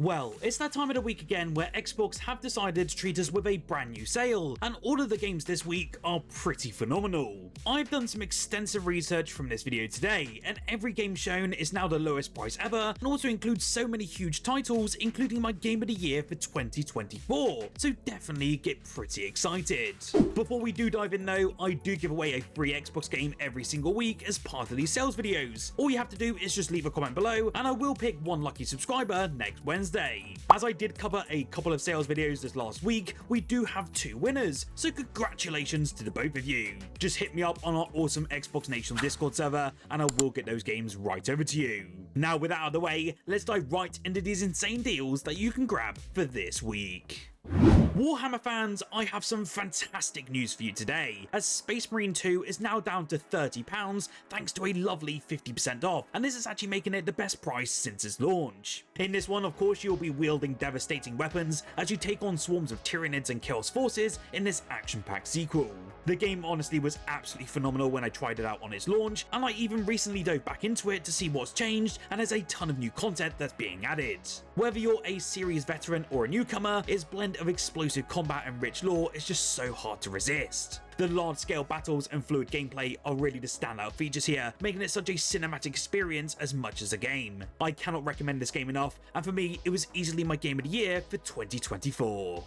Well, it's that time of the week again where Xbox have decided to treat us with a brand new sale, and all of the games this week are pretty phenomenal. I've done some extensive research from this video today, and every game shown is now the lowest price ever, and also includes so many huge titles, including my Game of the Year for 2024, so definitely get pretty excited. Before we do dive in though, I do give away a free Xbox game every single week as part of these sales videos. All you have to do is just leave a comment below, and I will pick one lucky subscriber next Wednesday. As I did cover a couple of sales videos this last week, we do have 2 winners, so congratulations to the both of you. Just hit me up on our awesome Xbox Nation Discord server and I will get those games right over to you. Now with that out of the way, let's dive right into these insane deals that you can grab for this week. Warhammer fans, I have some fantastic news for you today, as Space Marine 2 is now down to £30 thanks to a lovely 50% off, and this is actually making it the best price since its launch. In this one, of course, you'll be wielding devastating weapons as you take on swarms of Tyranids and Chaos forces in this action-packed sequel. The game honestly was absolutely phenomenal when I tried it out on its launch, and I even recently dove back into it to see what's changed, and there's a ton of new content that's being added. Whether you're a series veteran or a newcomer, its blend of explosive combat and rich lore is just so hard to resist. The large-scale battles and fluid gameplay are really the standout features here, making it such a cinematic experience as much as a game. I cannot recommend this game enough, and for me, it was easily my Game of the Year for 2024.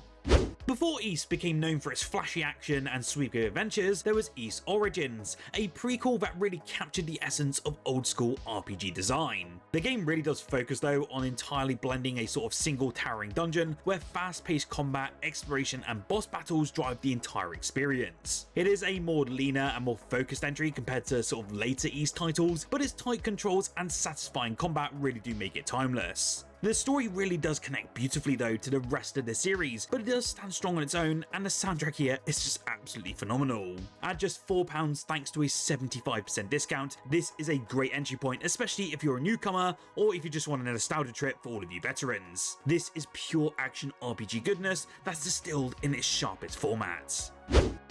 Before East became known for its flashy action and sweeping adventures, there was East Origins, a prequel that really captured the essence of old-school RPG design. The game really does focus though on entirely blending a sort of single towering dungeon where fast-paced combat, exploration and boss battles drive the entire experience. It is a more leaner and more focused entry compared to sort of later East titles, but its tight controls and satisfying combat really do make it timeless. The story really does connect beautifully though to the rest of the series, but it does stand strong on its own, and the soundtrack here is just absolutely phenomenal. At just £4 thanks to a 75% discount, this is a great entry point, especially if you're a newcomer or if you just want a nostalgia trip for all of you veterans. This is pure action RPG goodness that's distilled in its sharpest format.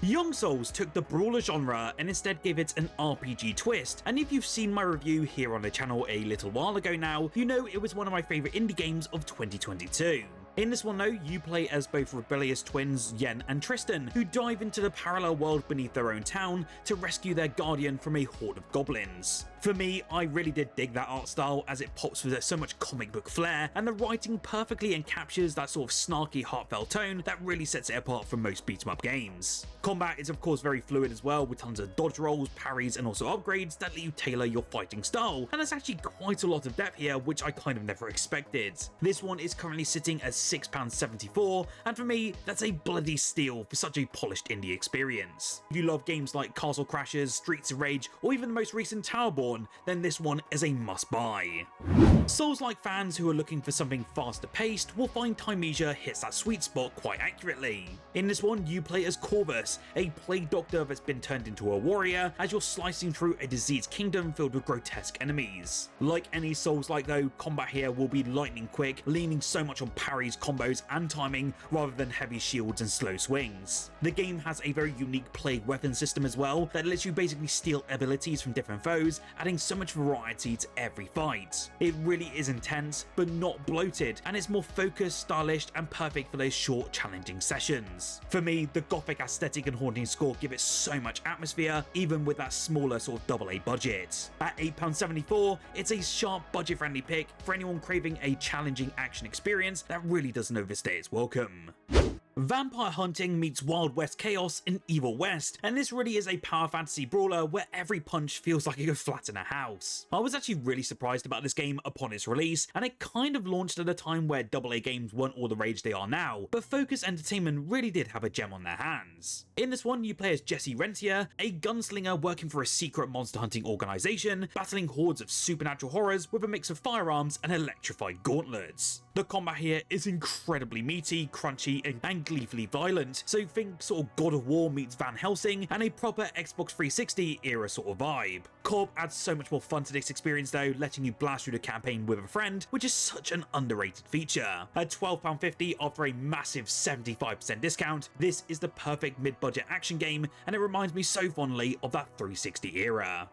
Young Souls took the brawler genre and instead gave it an RPG twist, and if you've seen my review here on the channel a little while ago now, you know it was one of my favourite indie games of 2022. In this one though, you play as both rebellious twins Yen and Tristan, who dive into the parallel world beneath their own town to rescue their guardian from a horde of goblins. For me, I really did dig that art style as it pops with so much comic book flair, and the writing perfectly encaptures that sort of snarky, heartfelt tone that really sets it apart from most beat-em-up games. Combat is of course very fluid as well, with tons of dodge rolls, parries and also upgrades that let you tailor your fighting style, and there's actually quite a lot of depth here which I kind of never expected. This one is currently sitting at £6.74, and for me that's a bloody steal for such a polished indie experience. If you love games like Castle Crashers, Streets of Rage or even the most recent Towerborn, then this one is a must-buy. Souls-like fans who are looking for something faster paced will find Thymesia hits that sweet spot quite accurately. In this one, you play as Corvus, a plague doctor that's been turned into a warrior, as you're slicing through a diseased kingdom filled with grotesque enemies. Like any Souls-like though, combat here will be lightning quick, leaning so much on parries, combos and timing rather than heavy shields and slow swings. The game has a very unique plague weapon system as well that lets you basically steal abilities from different foes, adding so much variety to every fight. It really is intense, but not bloated, and it's more focused, stylish, and perfect for those short, challenging sessions. For me, the gothic aesthetic and haunting score give it so much atmosphere, even with that smaller sort of AA budget. At £8.74, it's a sharp, budget-friendly pick for anyone craving a challenging action experience that really doesn't overstay its welcome. Vampire hunting meets Wild West chaos in Evil West, and this really is a power fantasy brawler where every punch feels like it could flatten a house. I was actually really surprised about this game upon its release, and it kind of launched at a time where AA games weren't all the rage they are now, but Focus Entertainment really did have a gem on their hands. In this one, you play as Jesse Rentier, a gunslinger working for a secret monster hunting organisation, battling hordes of supernatural horrors with a mix of firearms and electrified gauntlets. The combat here is incredibly meaty, crunchy, and gleefully violent, so think sort of God of War meets Van Helsing and a proper Xbox 360 era sort of vibe. Co-op adds so much more fun to this experience though, letting you blast through the campaign with a friend, which is such an underrated feature. At £12.50 after a massive 75% discount, this is the perfect mid-budget action game, and it reminds me so fondly of that 360 era.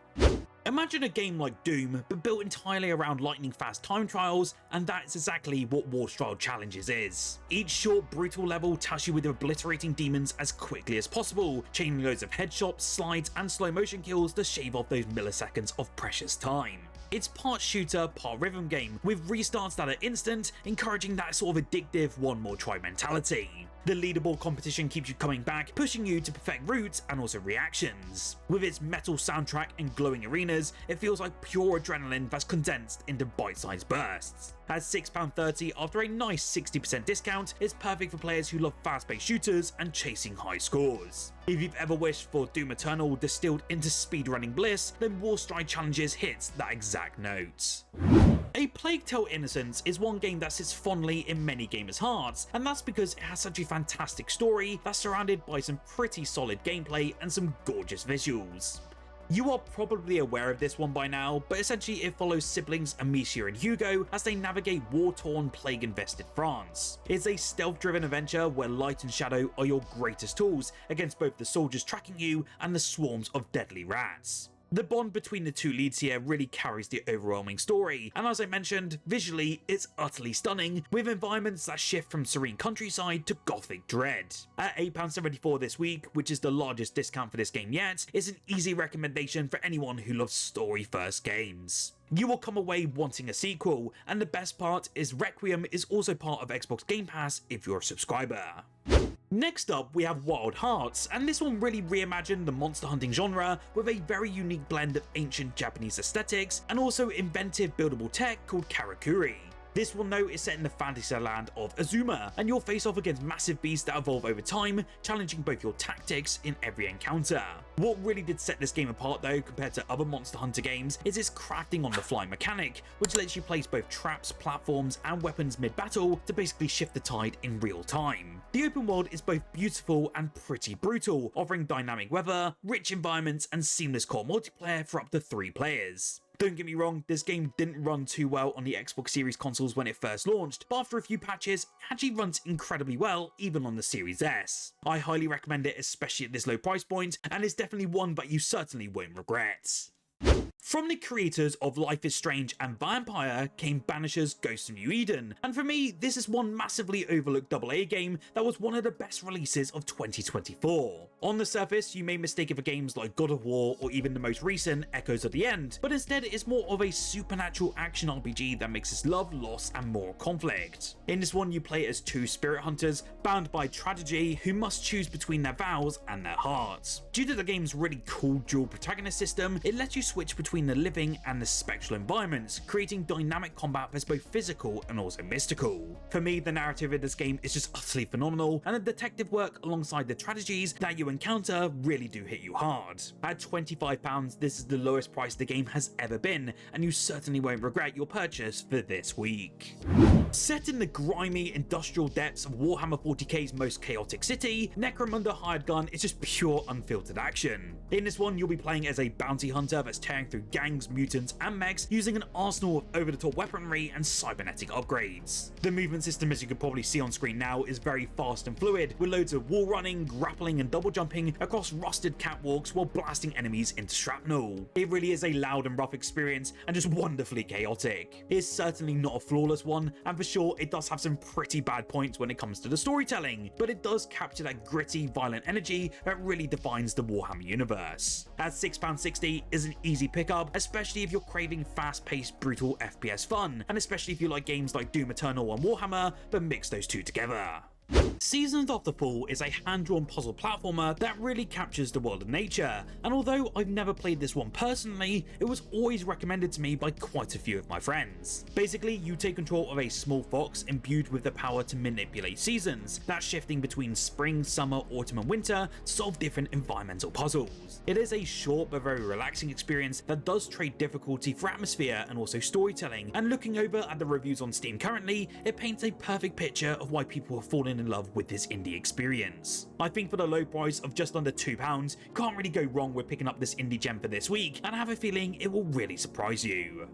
Imagine a game like Doom, but built entirely around lightning-fast time trials, and that's exactly what Warstride Challenges is. Each short, brutal level tasks you with obliterating demons as quickly as possible, chaining loads of headshots, slides, and slow-motion kills to shave off those milliseconds of precious time. It's part shooter, part rhythm game, with restarts that are instant, encouraging that sort of addictive one more try mentality. The leaderboard competition keeps you coming back, pushing you to perfect routes and also reactions. With its metal soundtrack and glowing arenas, it feels like pure adrenaline that's condensed into bite-sized bursts. At £6.30 after a nice 60% discount, it's perfect for players who love fast-paced shooters and chasing high scores. If you've ever wished for Doom Eternal distilled into speedrunning bliss, then Warstride Challenges hits that exact note. A Plague Tale: Innocence is one game that sits fondly in many gamers' hearts, and that's because it has such a fantastic story that's surrounded by some pretty solid gameplay and some gorgeous visuals. You are probably aware of this one by now, but essentially it follows siblings Amicia and Hugo as they navigate war-torn, plague-infested France. It's a stealth-driven adventure where light and shadow are your greatest tools against both the soldiers tracking you and the swarms of deadly rats. The bond between the two leads here really carries the overwhelming story, and as I mentioned, visually it's utterly stunning, with environments that shift from serene countryside to gothic dread. At £8.74 this week, which is the largest discount for this game yet, it's an easy recommendation for anyone who loves story-first games. You will come away wanting a sequel, and the best part is Requiem is also part of Xbox Game Pass if you're a subscriber. Next up, we have Wild Hearts, and this one really reimagined the monster hunting genre with a very unique blend of ancient Japanese aesthetics and also inventive buildable tech called Karakuri. This one though is set in the fantasy land of Azuma, and you'll face off against massive beasts that evolve over time, challenging both your tactics in every encounter. What really did set this game apart though compared to other Monster Hunter games is its crafting on the fly mechanic, which lets you place both traps, platforms and weapons mid-battle to basically shift the tide in real time. The open world is both beautiful and pretty brutal, offering dynamic weather, rich environments and seamless core multiplayer for up to 3 players. Don't get me wrong, this game didn't run too well on the Xbox Series consoles when it first launched, but after a few patches, it actually runs incredibly well even on the Series S. I highly recommend it, especially at this low price point, and it's definitely one that you certainly won't regret. From the creators of Life is Strange and Vampire came Banisher's Ghosts of New Eden, and for me, this is one massively overlooked AA game that was one of the best releases of 2024. On the surface, you may mistake it for games like God of War or even the most recent Echoes of the End, but instead it's more of a supernatural action RPG that mixes love, loss, and moral conflict. In this one, you play as 2 spirit hunters bound by tragedy who must choose between their vows and their hearts. Due to the game's really cool dual protagonist system, it lets you switch between the living and the spectral environments, creating dynamic combat that's both physical and also mystical. For me, the narrative of this game is just utterly phenomenal, and the detective work alongside the tragedies that you encounter really do hit you hard. At £25, this is the lowest price the game has ever been, and you certainly won't regret your purchase for this week. Set in the grimy industrial depths of Warhammer 40k's most chaotic city, Necromunda Hired Gun is just pure unfiltered action. In this one, you'll be playing as a bounty hunter that's tearing through gangs, mutants, and mechs using an arsenal of over-the-top weaponry and cybernetic upgrades. The movement system, as you can probably see on screen now, is very fast and fluid, with loads of wall running, grappling, and double jumping across rusted catwalks while blasting enemies into shrapnel. It really is a loud and rough experience, and just wonderfully chaotic. It's certainly not a flawless one, and for sure, it does have some pretty bad points when it comes to the storytelling, but it does capture that gritty, violent energy that really defines the Warhammer universe. At £6.60 is an easy pickup, especially if you're craving fast-paced, brutal FPS fun, and especially if you like games like Doom Eternal and Warhammer, but mix those two together. Seasons of the Fall is a hand-drawn puzzle platformer that really captures the world of nature, and although I've never played this one personally, it was always recommended to me by quite a few of my friends. Basically, you take control of a small fox imbued with the power to manipulate seasons, that's shifting between spring, summer, autumn and winter to solve different environmental puzzles. It is a short but very relaxing experience that does trade difficulty for atmosphere and also storytelling, and looking over at the reviews on Steam currently, it paints a perfect picture of why people have fallen in love with this indie experience. I think for the low price of just under £2, you can't really go wrong with picking up this indie gem for this week, and I have a feeling it will really surprise you.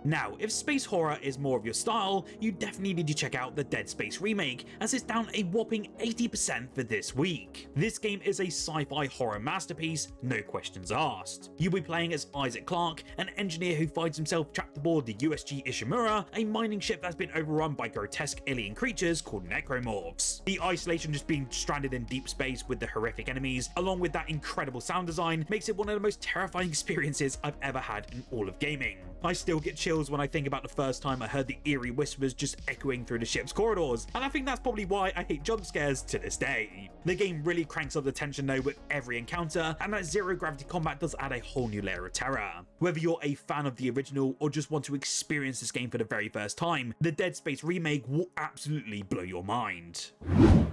Now, if space horror is more of your style, you definitely need to check out the Dead Space remake, as it's down a whopping 80% for this week. This game is a sci-fi horror masterpiece, no questions asked. You'll be playing as Isaac Clarke, an engineer who finds himself trapped aboard the USG Ishimura, a mining ship that's been overrun by grotesque alien creatures called necromorphs. The isolation just being stranded in deep space with the horrific enemies, along with that incredible sound design, makes it one of the most terrifying experiences I've ever had in all of gaming. I still get chills when I think about the first time I heard the eerie whispers just echoing through the ship's corridors, and I think that's probably why I hate jump scares to this day. The game really cranks up the tension though with every encounter, and that zero gravity combat does add a whole new layer of terror. Whether you're a fan of the original or just want to experience this game for the very first time, the Dead Space remake will absolutely blow your mind.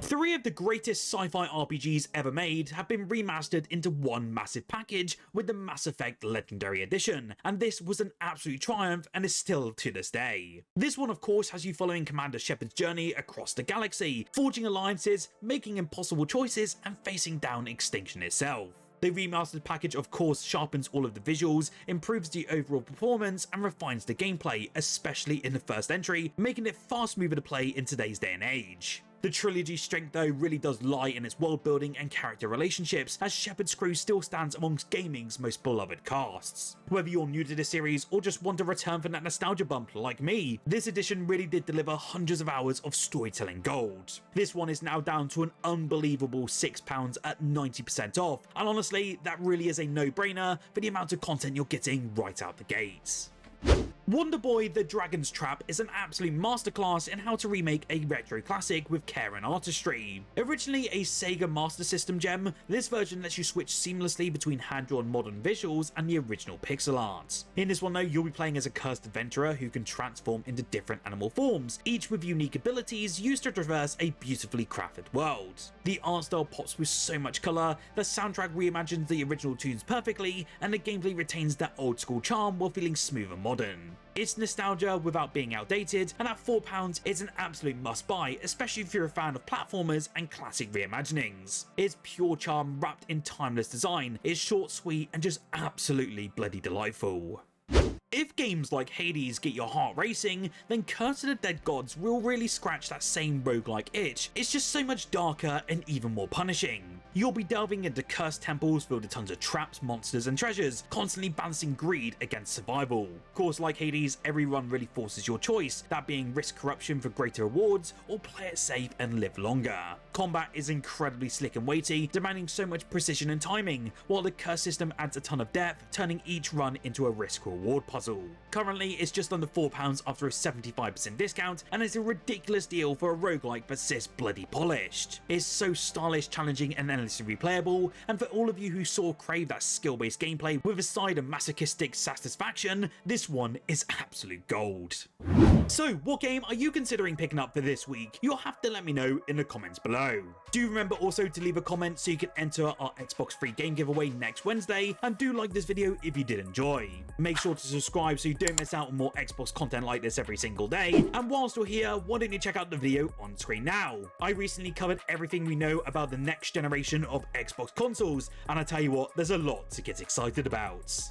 3 of the greatest sci-fi RPGs ever made have been remastered into one massive package with the Mass Effect Legendary Edition, and this was an absolute triumph and is still to this day. This one of course has you following Commander Shepard's journey across the galaxy, forging alliances, making impossible choices, and facing down extinction itself. The remastered package of course sharpens all of the visuals, improves the overall performance, and refines the gameplay, especially in the first entry, making it far smoother to play in today's day and age. The trilogy's strength though really does lie in its world building and character relationships, as Shepard's crew still stands amongst gaming's most beloved casts. Whether you're new to the series or just want a return for that nostalgia bump like me, this edition really did deliver hundreds of hours of storytelling gold. This one is now down to an unbelievable £6 at 90% off, and honestly that really is a no-brainer for the amount of content you're getting right out the gates. Wonder Boy: The Dragon's Trap is an absolute masterclass in how to remake a retro classic with care and artistry. Originally a Sega Master System gem, this version lets you switch seamlessly between hand-drawn modern visuals and the original pixel art. In this one though, you'll be playing as a cursed adventurer who can transform into different animal forms, each with unique abilities used to traverse a beautifully crafted world. The art style pops with so much colour, the soundtrack reimagines the original tunes perfectly, and the gameplay retains that old school charm while feeling smooth and modern. It's nostalgia without being outdated, and at £4 it's an absolute must buy, especially if you're a fan of platformers and classic reimaginings. It's pure charm wrapped in timeless design, it's short, sweet, and just absolutely bloody delightful. If games like Hades get your heart racing, then Curse of the Dead Gods will really scratch that same roguelike itch. It's just so much darker and even more punishing. You'll be delving into cursed temples filled with tons of traps, monsters, and treasures, constantly balancing greed against survival. Of course, like Hades, every run really forces your choice, that being risk corruption for greater rewards, or play it safe and live longer. Combat is incredibly slick and weighty, demanding so much precision and timing, while the curse system adds a ton of depth, turning each run into a risk-reward puzzle. Currently, it's just under £4 after a 75% discount, and it's a ridiculous deal for a roguelike but says bloody polished. It's so stylish, challenging, and endlessly replayable, and for all of you who crave that skill-based gameplay with a side of masochistic satisfaction, this one is absolute gold. So, what game are you considering picking up for this week? You'll have to let me know in the comments below. Do remember also to leave a comment so you can enter our Xbox free game giveaway next Wednesday, and do like this video if you did enjoy. Make sure to subscribe so you don't miss out on more Xbox content like this every single day, and whilst you're here, why don't you check out the video on screen now? I recently covered everything we know about the next generation of Xbox consoles, and I tell you what, there's a lot to get excited about.